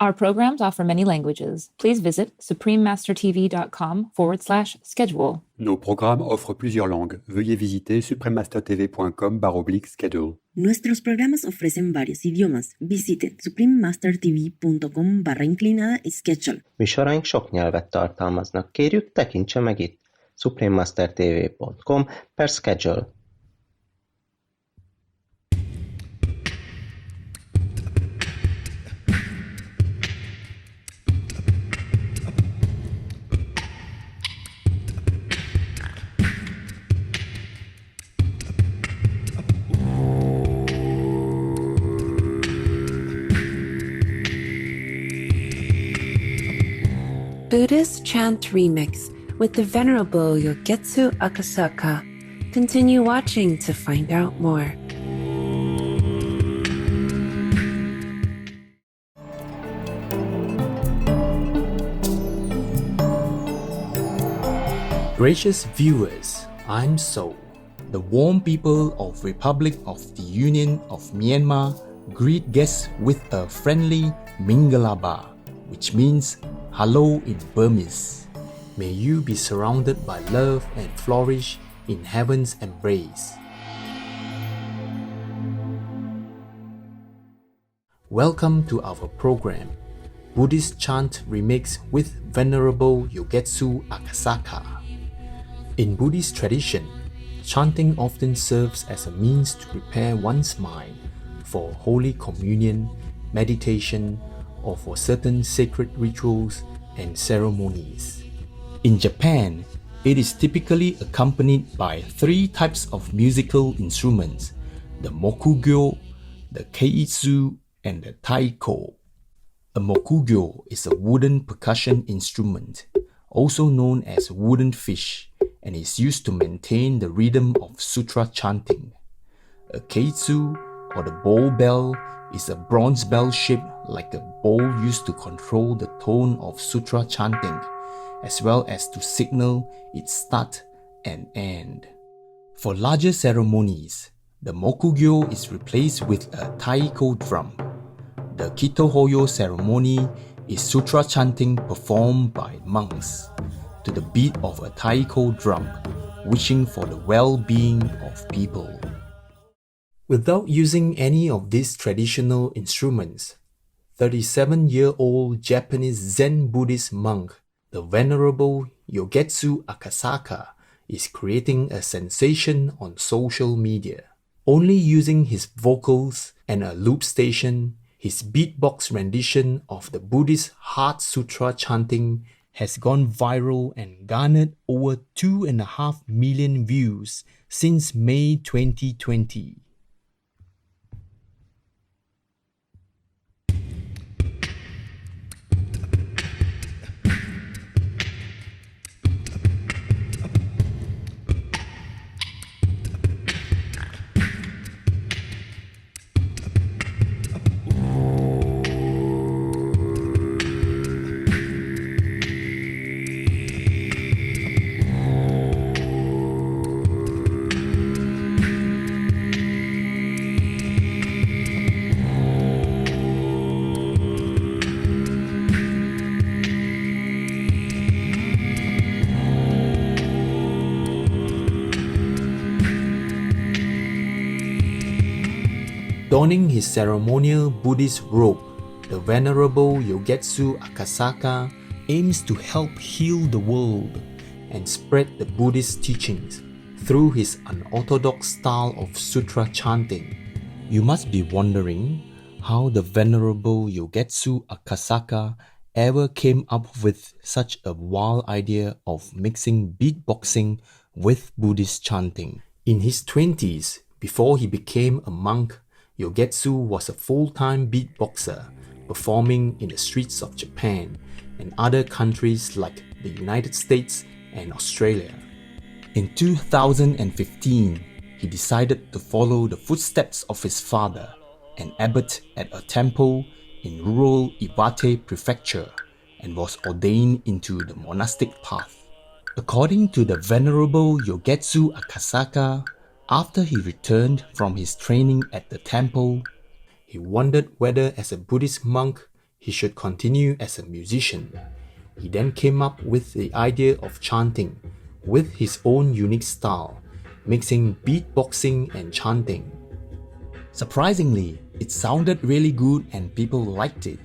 Our programs offer many languages. Please visit suprememastertv.com/schedule. Nos programmes offrent plusieurs langues. Veuillez visiter suprememastertv.com/schedule. Nuestros programas ofrecen varios idiomas. Visite suprememastertv.com/schedule. Műsoraink sok nyelvet tartalmaznak. Kérjük, tekintse meg itt suprememastertv.com/schedule. Buddhist Chant Remix with the Venerable Yogetsu Akasaka. Continue watching to find out more. Gracious viewers, I'm So. The warm people of Republic of the Union of Myanmar greet guests with a friendly Mingalaba, which means hello in Burmese. May you be surrounded by love and flourish in heaven's embrace. Welcome to our program, Buddhist Chant Remix with Venerable Yogetsu Akasaka. In Buddhist tradition, chanting often serves as a means to prepare one's mind for Holy Communion, meditation, or for certain sacred rituals and ceremonies. In Japan, it is typically accompanied by three types of musical instruments: the mokugyo, the keitsu, and the taiko. A mokugyo is a wooden percussion instrument, also known as wooden fish, and is used to maintain the rhythm of sutra chanting. A keitsu, or the bowl bell, is a bronze bell shaped like a bowl used to control the tone of sutra chanting, as well as to signal its start and end. For larger ceremonies, the mokugyo is replaced with a taiko drum. The kitohoyo ceremony is sutra chanting performed by monks to the beat of a taiko drum, wishing for the well-being of people. Without using any of these traditional instruments, 37-year-old Japanese Zen Buddhist monk, the Venerable Yogetsu Akasaka, is creating a sensation on social media. Only using his vocals and a loop station, his beatbox rendition of the Buddhist Heart Sutra chanting has gone viral and garnered over 2.5 million views since May 2020. Donning his ceremonial Buddhist robe, the Venerable Yogetsu Akasaka aims to help heal the world and spread the Buddhist teachings through his unorthodox style of sutra chanting. You must be wondering how the Venerable Yogetsu Akasaka ever came up with such a wild idea of mixing beatboxing with Buddhist chanting. In his 20s, before he became a monk, Yogetsu was a full-time beatboxer, performing in the streets of Japan and other countries like the United States and Australia. In 2015, he decided to follow the footsteps of his father, an abbot at a temple in rural Iwate Prefecture, and was ordained into the monastic path. According to the Venerable Yogetsu Akasaka, after he returned from his training at the temple, he wondered whether as a Buddhist monk he should continue as a musician. He then came up with the idea of chanting with his own unique style, mixing beatboxing and chanting. Surprisingly, it sounded really good and people liked it.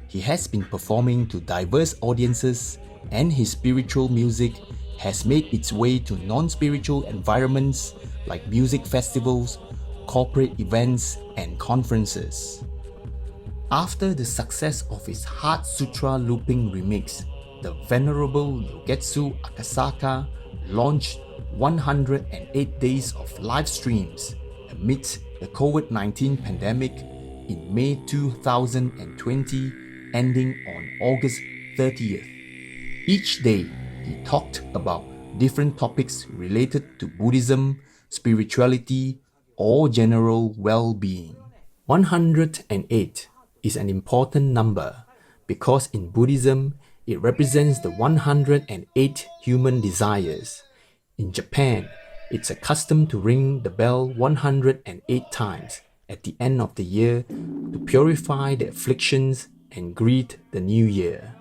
He has been performing to diverse audiences, and his spiritual music has made its way to non-spiritual environments like music festivals, corporate events, and conferences. After the success of his Heart Sutra looping remix, the Venerable Yogetsu Akasaka launched 108 days of live streams amidst the COVID-19 pandemic in May 2020, ending on August 30th. Each day, he talked about different topics related to Buddhism, spirituality, or general well-being. 108 is an important number because in Buddhism, it represents the 108 human desires. In Japan, it's a custom to ring the bell 108 times at the end of the year to purify the afflictions and greet the new year.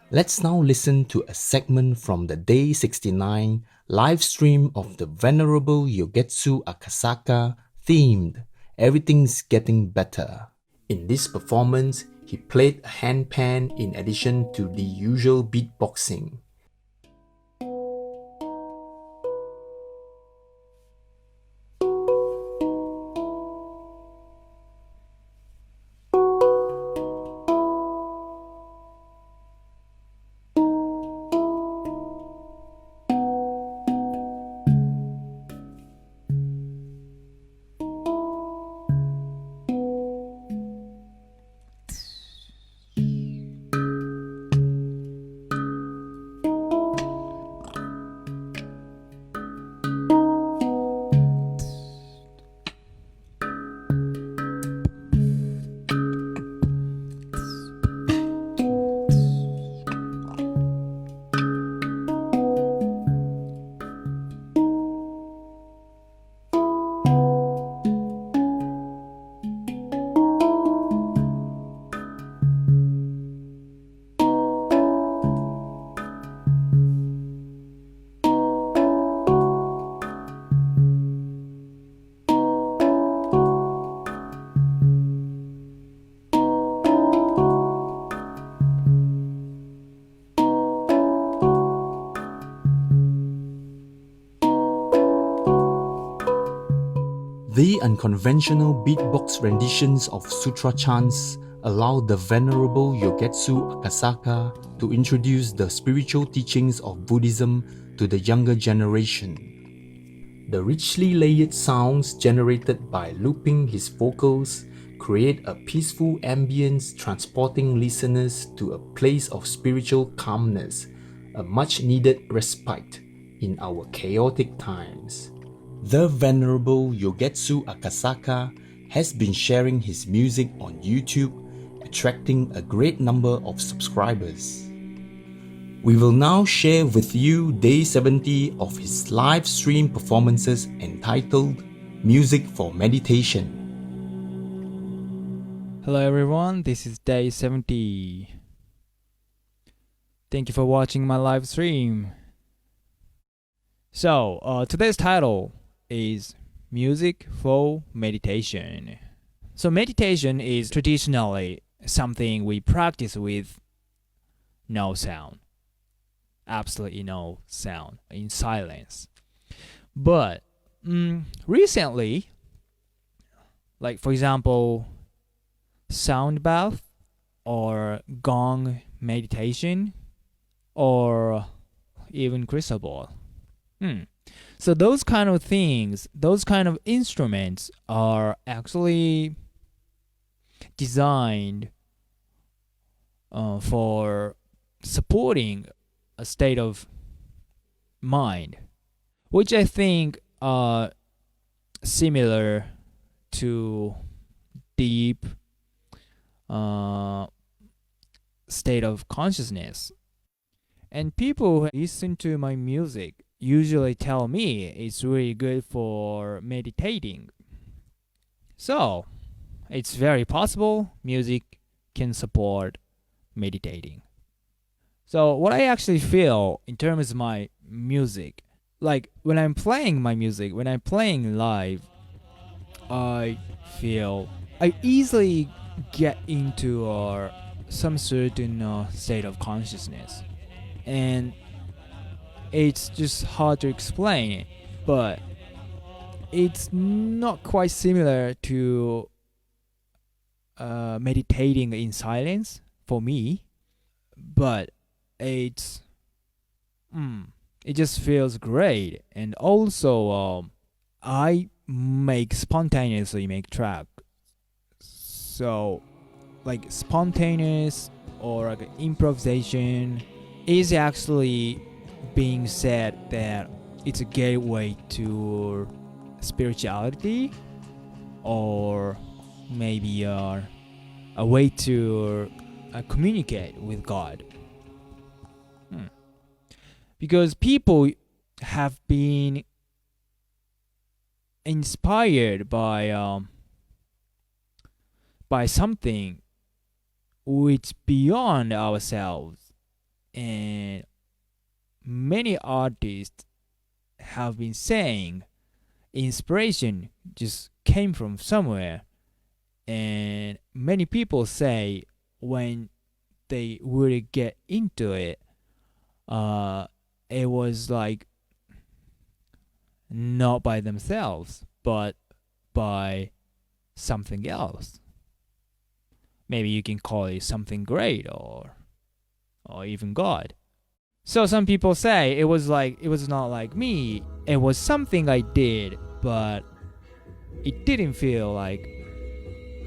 Let's now listen to a segment from the Day 69 live stream of the Venerable Yogetsu Akasaka themed Everything's Getting Better. In this performance, he played a handpan in addition to the usual beatboxing. The unconventional beatbox renditions of sutra chants allow the Venerable Yogetsu Akasaka to introduce the spiritual teachings of Buddhism to the younger generation. The richly layered sounds generated by looping his vocals create a peaceful ambience, transporting listeners to a place of spiritual calmness, a much-needed respite in our chaotic times. The Venerable Yogetsu Akasaka has been sharing his music on YouTube, attracting a great number of subscribers. We will now share with you Day 70 of his live stream performances entitled Music for Meditation. Hello everyone, this is Day 70. Thank you for watching my live stream. So, today's title is Music for Meditation. So meditation is traditionally something we practice with no sound. Absolutely no sound, in silence. But recently, like for example, sound bath or gong meditation or even crystal ball. So those kind of things, those kind of instruments are actually designed for supporting a state of mind, which I think are similar to deep state of consciousness. And people who listen to my music usually tell me it's really good for meditating. So, it's very possible music can support meditating. So what I actually feel in terms of my music, like when I'm playing my music, when I'm playing live, I feel I easily get into some certain state of consciousness, and it's just hard to explain, but it's not quite similar to meditating in silence for me, but it just feels great. And also I spontaneously make track, so like spontaneous or like improvisation is actually being said that it's a gateway to spirituality, or maybe a way to communicate with God. Because people have been inspired by something which beyond ourselves, and many artists have been saying inspiration just came from somewhere, and many people say when they really get into it, it was like not by themselves but by something else. Maybe you can call it something great, or even God. So some people say it was not like me, it was something I did, but it didn't feel like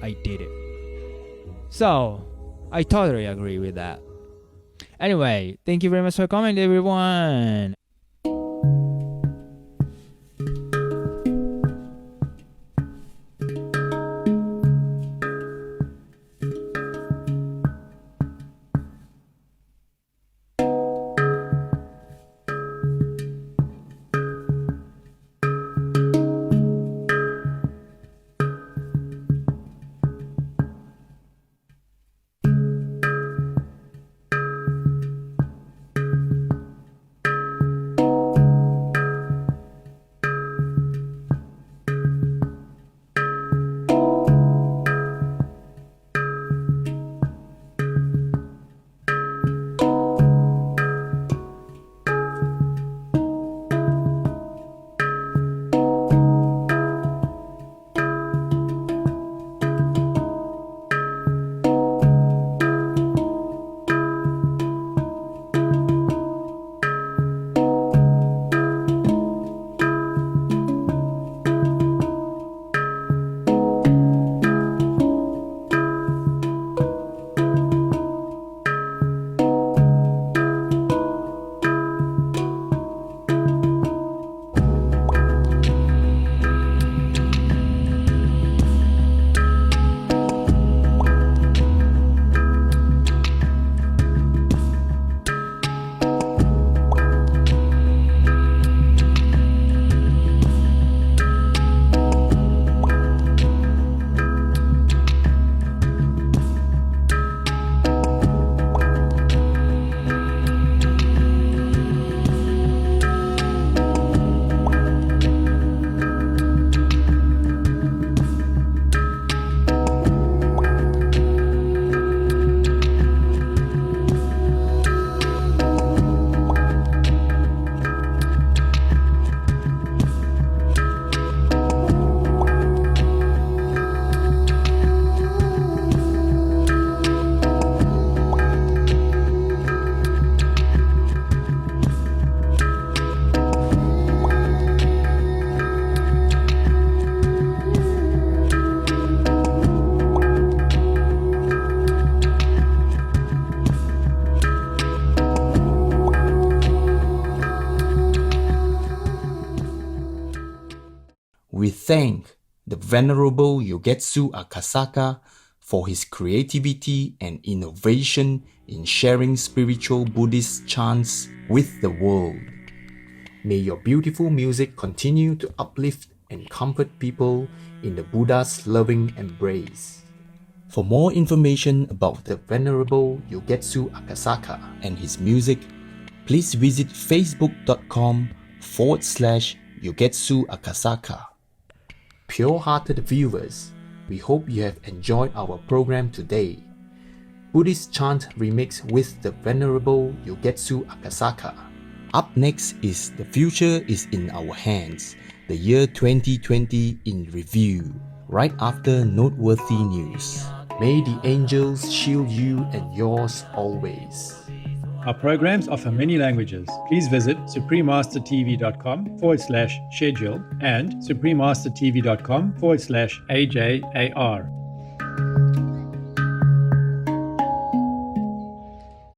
I did it. So I totally agree with that. Anyway, thank you very much for comment, everyone. We thank the Venerable Yogetsu Akasaka for his creativity and innovation in sharing spiritual Buddhist chants with the world. May your beautiful music continue to uplift and comfort people in the Buddha's loving embrace. For more information about the Venerable Yogetsu Akasaka and his music, please visit facebook.com/Yogetsu Akasaka. Pure-hearted viewers, we hope you have enjoyed our program today. Buddhist Chant Remix with the Venerable Yogetsu Akasaka. Up next is The Future is in Our Hands, the year 2020 in review, right after noteworthy news. May the angels shield you and yours always. Our programs offer many languages. Please visit suprememastertv.com/schedule and suprememastertv.com/AJAR.